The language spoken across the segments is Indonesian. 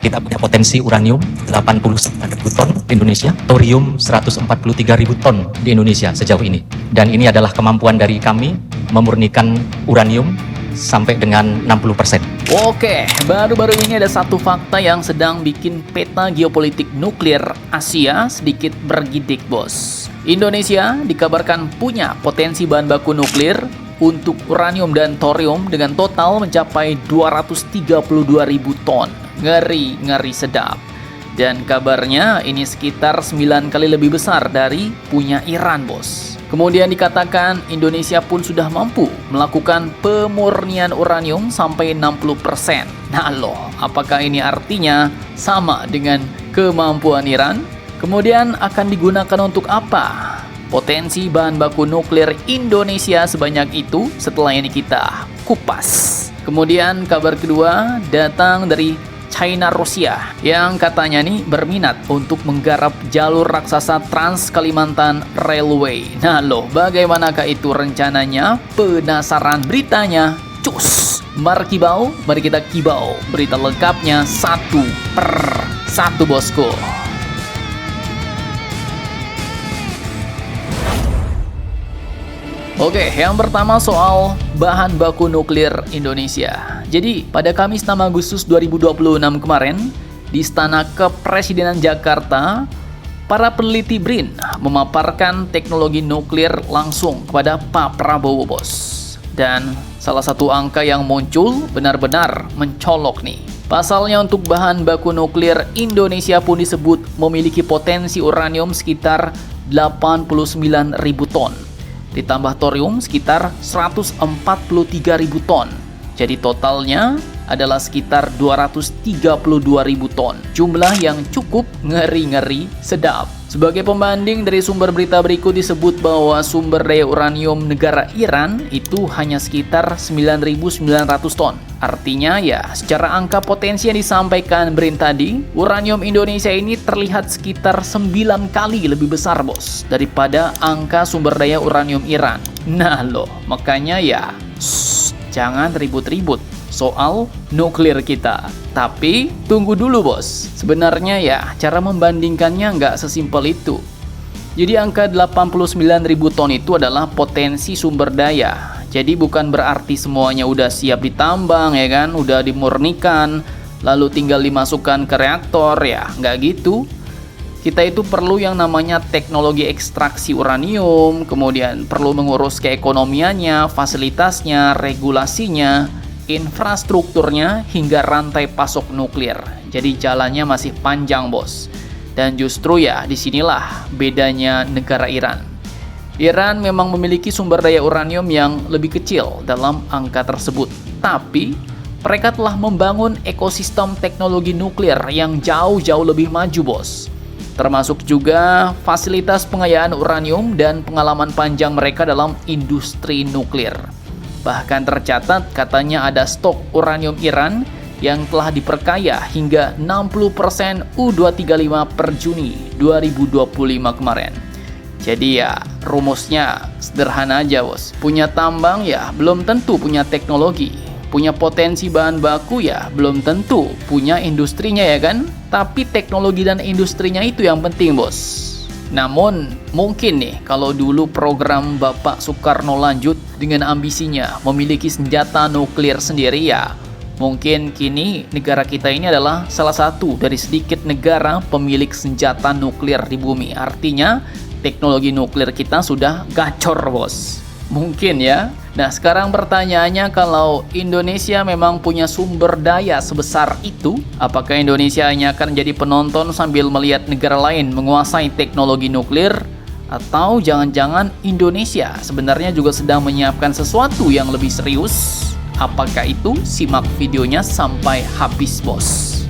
Kita punya potensi uranium 81.000 ton di Indonesia, thorium 143.000 ton di Indonesia sejauh ini. Dan ini adalah kemampuan dari kami memurnikan uranium sampai dengan 60%. Oke, baru-baru ini ada satu fakta yang sedang bikin peta geopolitik nuklir Asia sedikit bergidik, bos. Indonesia dikabarkan punya potensi bahan baku nuklir untuk uranium dan thorium dengan total mencapai 232.000 ton. Ngeri sedap. Dan kabarnya ini sekitar 9 kali lebih besar dari punya Iran, bos. Kemudian dikatakan Indonesia pun sudah mampu melakukan pemurnian uranium sampai 60%. Nah loh, apakah ini artinya sama dengan kemampuan Iran? Kemudian akan digunakan untuk apa potensi bahan baku nuklir Indonesia sebanyak itu? Setelah ini kita kupas. Kemudian kabar kedua datang dari China Rusia yang katanya nih berminat untuk menggarap jalur raksasa Trans Kalimantan Railway. Nah loh, bagaimanakah itu rencananya? Penasaran beritanya? Cus! Mari kita kibau berita lengkapnya satu per satu, bosku. Oke, yang pertama soal bahan baku nuklir Indonesia. Jadi, pada Kamis 6 Agustus 2026 kemarin, di Istana Kepresidenan Jakarta, para peneliti BRIN memaparkan teknologi nuklir langsung kepada Pak Prabowo, bos. Dan salah satu angka yang muncul benar-benar mencolok nih. Pasalnya untuk bahan baku nuklir Indonesia pun disebut memiliki potensi uranium sekitar 89.000 ton. Ditambah thorium sekitar 143.000 ton. Jadi totalnya adalah sekitar 232.000 ton. Jumlah yang cukup ngeri sedap. Sebagai pembanding dari sumber berita berikut disebut bahwa sumber daya uranium negara Iran itu hanya sekitar 9.900 ton. Artinya ya, secara angka potensi yang disampaikan BRIN tadi, uranium Indonesia ini terlihat sekitar 9 kali lebih besar, bos, daripada angka sumber daya uranium Iran. Nah loh, makanya ya, jangan ribut-ribut soal nuklir kita. Tapi tunggu dulu, bos. Sebenarnya ya, cara membandingkannya nggak sesimpel itu. Jadi angka 89.000 ton itu adalah potensi sumber daya. Jadi bukan berarti semuanya udah siap ditambang ya kan, udah dimurnikan, lalu tinggal dimasukkan ke reaktor ya, nggak gitu. Kita itu perlu yang namanya teknologi ekstraksi uranium, kemudian perlu mengurus keekonomiannya, fasilitasnya, regulasinya, infrastrukturnya, hingga rantai pasok nuklir. Jadi jalannya masih panjang, bos. Dan justru ya disinilah bedanya negara Iran. Iran memang memiliki sumber daya uranium yang lebih kecil dalam angka tersebut. Tapi mereka telah membangun ekosistem teknologi nuklir yang jauh lebih maju, bos. Termasuk juga fasilitas pengayaan uranium dan pengalaman panjang mereka dalam industri nuklir. Bahkan tercatat katanya ada stok uranium Iran yang telah diperkaya hingga 60% U-235 per Juni 2025 kemarin. Jadi ya, rumusnya sederhana aja, bos. Punya tambang ya belum tentu punya teknologi. Punya potensi bahan baku ya belum tentu punya industrinya ya kan. Tapi teknologi dan industrinya itu yang penting, bos. Namun mungkin nih kalau dulu program Bapak Soekarno lanjut dengan ambisinya memiliki senjata nuklir sendiri ya, mungkin kini negara kita ini adalah salah satu dari sedikit negara pemilik senjata nuklir di bumi. Artinya teknologi nuklir kita sudah gacor, bos. Mungkin ya. Nah sekarang pertanyaannya, kalau Indonesia memang punya sumber daya sebesar itu, apakah Indonesia hanya akan jadi penonton sambil melihat negara lain menguasai teknologi nuklir? Atau jangan-jangan Indonesia sebenarnya juga sedang menyiapkan sesuatu yang lebih serius? Apakah itu? Simak videonya sampai habis, bos.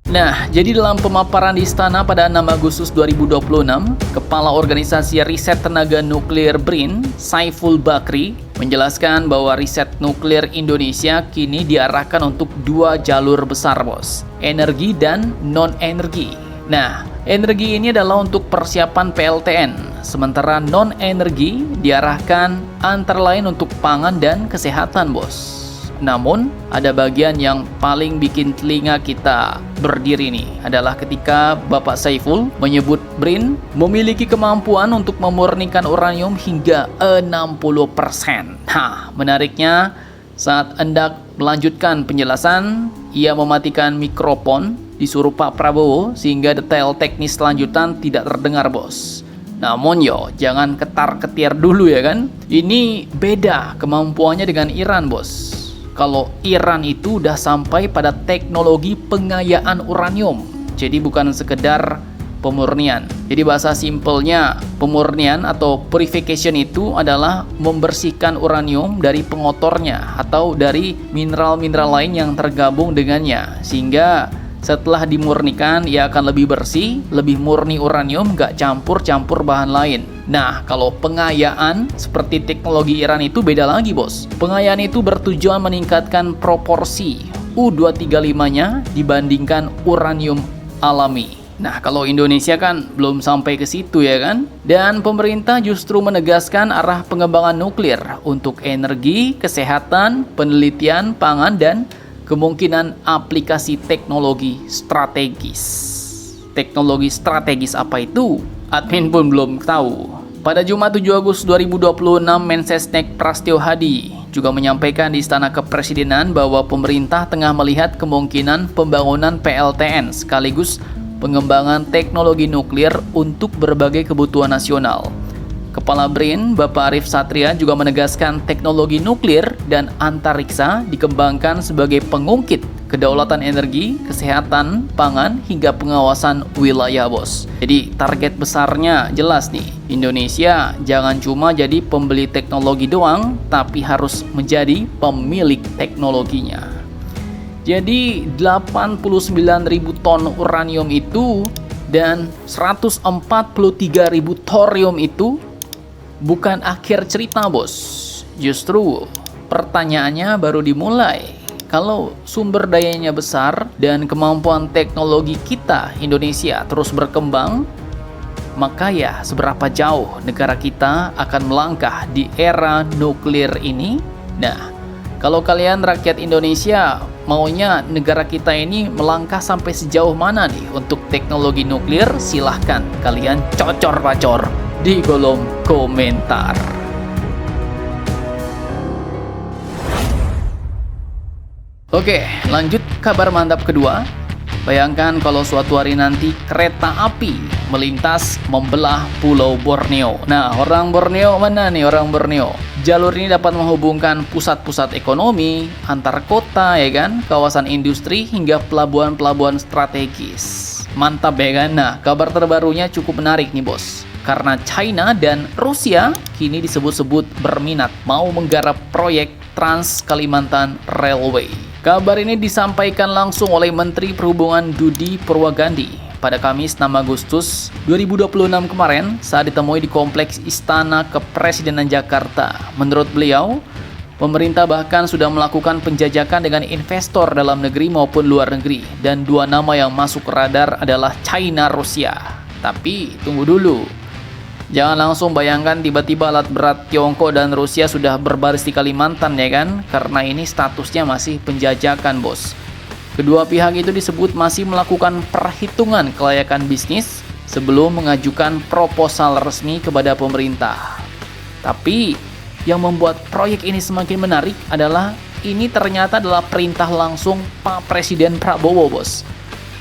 Nah, jadi dalam pemaparan di Istana pada 6 Agustus 2026, Kepala Organisasi Riset Tenaga Nuklir BRIN, Saiful Bakri, menjelaskan bahwa riset nuklir Indonesia kini diarahkan untuk 2 jalur besar, bos. Energi dan non-energi. Nah, energi ini adalah untuk persiapan PLTN sementara non-energi diarahkan antara lain untuk pangan dan kesehatan, bos. Namun, ada bagian yang paling bikin telinga kita berdiri nih, adalah ketika Bapak Saiful menyebut BRIN memiliki kemampuan untuk memurnikan uranium hingga 60%. Nah, menariknya, saat hendak melanjutkan penjelasan, ia mematikan mikrofon, disuruh Pak Prabowo sehingga detail teknis lanjutan tidak terdengar, bos. Namun jangan ketar-ketir dulu ya kan. Ini beda kemampuannya dengan Iran, bos. Kalau Iran itu udah sampai pada teknologi pengayaan uranium. Jadi bukan sekedar pemurnian. Jadi bahasa simpelnya, pemurnian atau purification itu adalah membersihkan uranium dari pengotornya atau dari mineral-mineral lain yang tergabung dengannya, sehingga setelah dimurnikan ia akan lebih bersih, lebih murni uranium, gak campur-campur bahan lain. Nah, kalau pengayaan seperti teknologi Iran itu beda lagi, bos. Pengayaan itu bertujuan meningkatkan proporsi U235-nya dibandingkan uranium alami. Nah, kalau Indonesia kan belum sampai ke situ ya kan? Dan pemerintah justru menegaskan arah pengembangan nuklir untuk energi, kesehatan, penelitian, pangan, dan kemungkinan aplikasi teknologi strategis. Teknologi strategis apa itu? Admin pun belum tahu. Pada Jumat 7 Agustus 2026, Mensesnek Prasetyo Hadi juga menyampaikan di Istana Kepresidenan bahwa pemerintah tengah melihat kemungkinan pembangunan PLTN sekaligus pengembangan teknologi nuklir untuk berbagai kebutuhan nasional. Kepala BRIN, Bapak Arief Satria, juga menegaskan teknologi nuklir dan antariksa dikembangkan sebagai pengungkit kedaulatan energi, kesehatan, pangan, hingga pengawasan wilayah, bos. Jadi target besarnya jelas nih, Indonesia jangan cuma jadi pembeli teknologi doang, tapi harus menjadi pemilik teknologinya. Jadi 89.000 ton uranium itu dan 143.000 thorium itu bukan akhir cerita, bos. Justru pertanyaannya baru dimulai. Kalau sumber dayanya besar dan kemampuan teknologi kita Indonesia terus berkembang, maka ya seberapa jauh negara kita akan melangkah di era nuklir ini? Nah, kalau kalian rakyat Indonesia maunya negara kita ini melangkah sampai sejauh mana nih untuk teknologi nuklir? Silahkan kalian cocor-pacor di kolom komentar. Oke, lanjut kabar mantap kedua. Bayangkan kalau suatu hari nanti kereta api melintas membelah Pulau Borneo. Nah, orang Borneo mana nih orang Borneo? Jalur ini dapat menghubungkan pusat-pusat ekonomi, antar kota ya kan, kawasan industri hingga pelabuhan-pelabuhan strategis. Mantap ya kan? Nah, kabar terbarunya cukup menarik nih, bos. Karena China dan Rusia kini disebut-sebut berminat mau menggarap proyek Trans Kalimantan Railway. Kabar ini disampaikan langsung oleh Menteri Perhubungan Budi Purwagandi pada Kamis 6 Agustus 2026 kemarin saat ditemui di Kompleks Istana Kepresidenan Jakarta. Menurut beliau, pemerintah bahkan sudah melakukan penjajakan dengan investor dalam negeri maupun luar negeri, dan dua nama yang masuk ke radar adalah China, Rusia. Tapi tunggu dulu. Jangan langsung bayangkan tiba-tiba alat berat Tiongkok dan Rusia sudah berbaris di Kalimantan ya kan, karena ini statusnya masih penjajakan, bos. Kedua pihak itu disebut masih melakukan perhitungan kelayakan bisnis sebelum mengajukan proposal resmi kepada pemerintah. Tapi yang membuat proyek ini semakin menarik adalah ini ternyata adalah perintah langsung Pak Presiden Prabowo, bos.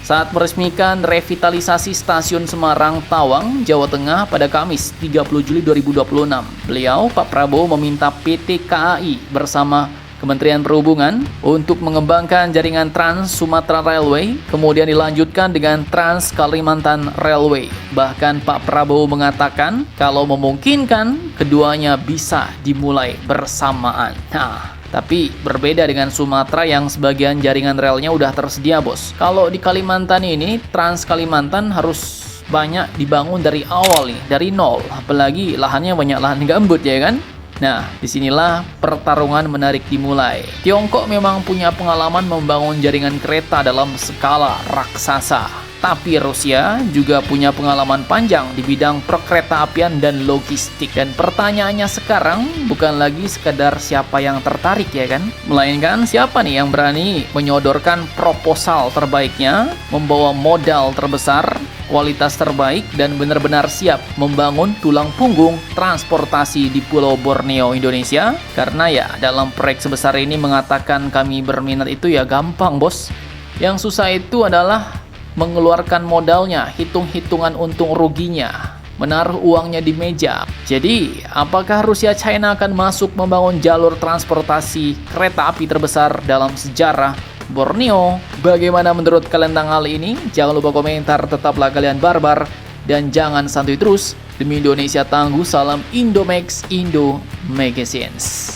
Saat meresmikan revitalisasi stasiun Semarang Tawang, Jawa Tengah pada Kamis 30 Juli 2026. Beliau, Pak Prabowo, meminta PT KAI bersama Kementerian Perhubungan untuk mengembangkan jaringan Trans Sumatera Railway, kemudian dilanjutkan dengan Trans Kalimantan Railway. Bahkan Pak Prabowo mengatakan kalau memungkinkan keduanya bisa dimulai bersamaan. Nah, tapi berbeda dengan Sumatera yang sebagian jaringan relnya udah tersedia, bos. Kalau di Kalimantan ini, Trans Kalimantan harus banyak dibangun dari awal nih, dari nol. Apalagi lahannya banyak lahan gambut ya kan? Nah, disinilah pertarungan menarik dimulai. Tiongkok memang punya pengalaman membangun jaringan kereta dalam skala raksasa. Tapi Rusia juga punya pengalaman panjang di bidang perkereta-apian dan logistik. Dan pertanyaannya sekarang bukan lagi sekadar siapa yang tertarik ya kan, melainkan siapa nih yang berani menyodorkan proposal terbaiknya, membawa modal terbesar, kualitas terbaik, dan benar-benar siap membangun tulang punggung transportasi di Pulau Borneo, Indonesia. Karena ya dalam proyek sebesar ini mengatakan kami berminat itu ya gampang bos. Yang susah itu adalah mengeluarkan modalnya, hitung-hitungan untung ruginya, menaruh uangnya di meja. Jadi, apakah Rusia China akan masuk membangun jalur transportasi kereta api terbesar dalam sejarah Borneo? Bagaimana menurut kalian tentang hal ini? Jangan lupa komentar, tetaplah kalian barbar, dan jangan santuy terus. Demi Indonesia tangguh, salam Indomax, Indo Magazines.